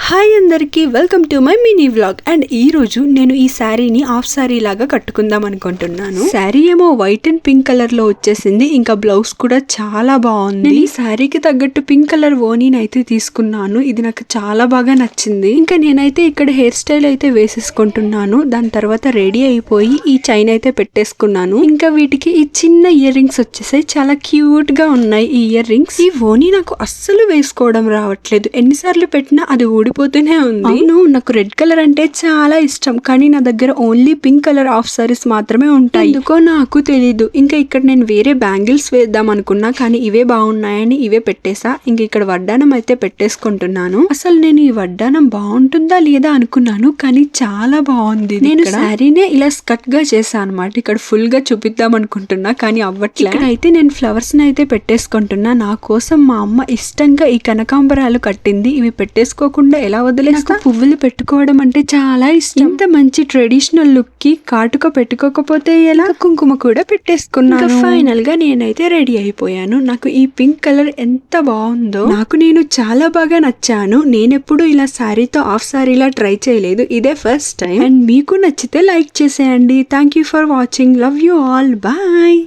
Hi అందరికి welcome to my mini vlog. And ఈ రోజు నేను ఈ శారీని హాఫ్ శారీ లాగా కట్టుకుందాం అనుకుంటున్నాను. శారీ ఏమో వైట్ అండ్ పింక్ కలర్ లో వచ్చేసింది. ఇంకా బ్లౌజ్ కూడా చాలా బాగుంది. ఈ శారీకి తగ్గట్టు పింక్ కలర్ ఓనీని అయితే తీసుకున్నాను. ఇది నాకు చాలా బాగా నచ్చింది. ఇంకా నేనైతే ఇక్కడ హెయిర్ స్టైల్ అయితే వేసేసుకుంటున్నాను. దాని తర్వాత రెడీ అయిపోయి ఈ చైన్ అయితే పెట్టేసుకున్నాను. ఇంకా వీటికి ఈ చిన్న ఇయర్ రింగ్స్ వచ్చేసాయి. చాలా క్యూట్ గా ఉన్నాయి ఈ ఇయర్ రింగ్స్. ఈ ఓనీ నాకు అస్సలు వేసుకోవడం రావట్లేదు. ఎన్నిసార్లు పెట్టినా అది ఊడిపోతూనే ఉంది. అవును, నాకు రెడ్ కలర్ అంటే చాలా ఇష్టం, కానీ నా దగ్గర only pink colour half saris మాత్రమే ఉంటాయి. ఎందుకో నాకు తెలీదు. ఇంకా ఇక్కడ నేను వేరే బ్యాంగిల్స్ వేద్దాం అనుకున్నా, కానీ ఇవే బాగున్నాయని ఇవే పెట్టేసా. ఇంక ఇక్కడ వడ్డానం అయితే పెట్టేసుకుంటున్నాను. అసలు నేను ఈ వడ్డానం బాగుంటుందా లేదా అనుకున్నాను, కానీ చాలా బాగుంది. నేను శారీనే ఇలా స్కట్ గా చేశాను అనమాట. ఇక్కడ ఫుల్ గా చూపిద్దాం అనుకుంటున్నా, కానీ అవ్వట్లేదు. అయితే నేను ఫ్లవర్స్ ని అయితే పెట్టేసుకుంటున్నా. నా కోసం మా అమ్మ ఇష్టంగా ఈ కనకాంబరాలు కట్టింది. ఇవి పెట్టేసుకోకుండా ఎలా వదిలేస్తా? పువ్వులు పెట్టుకోవడం అంటే చాలా ఇష్టం. ఇంత మంచి ట్రెడిషనల్ లుక్ కి కాటుక పెట్టుకోకపోతే ఎలా? కుంకుమ కూడా పెట్టేసుకున్నాను. ఫైనల్ గా నేనైతే రెడీ అయిపోయాను. నాకు ఈ పింక్ కలర్ ఎంత బాగుందో, నాకు నేను చాలా బాగా నచ్చాను. నేనెప్పుడు ఇలా శారీతో హాఫ్ శారీలా ట్రై చేయలేదు, ఇదే ఫస్ట్ టైం. అండ్ మీకు నచ్చితే లైక్ చేసేయండి. Thank you for watching. Love you all. Bye.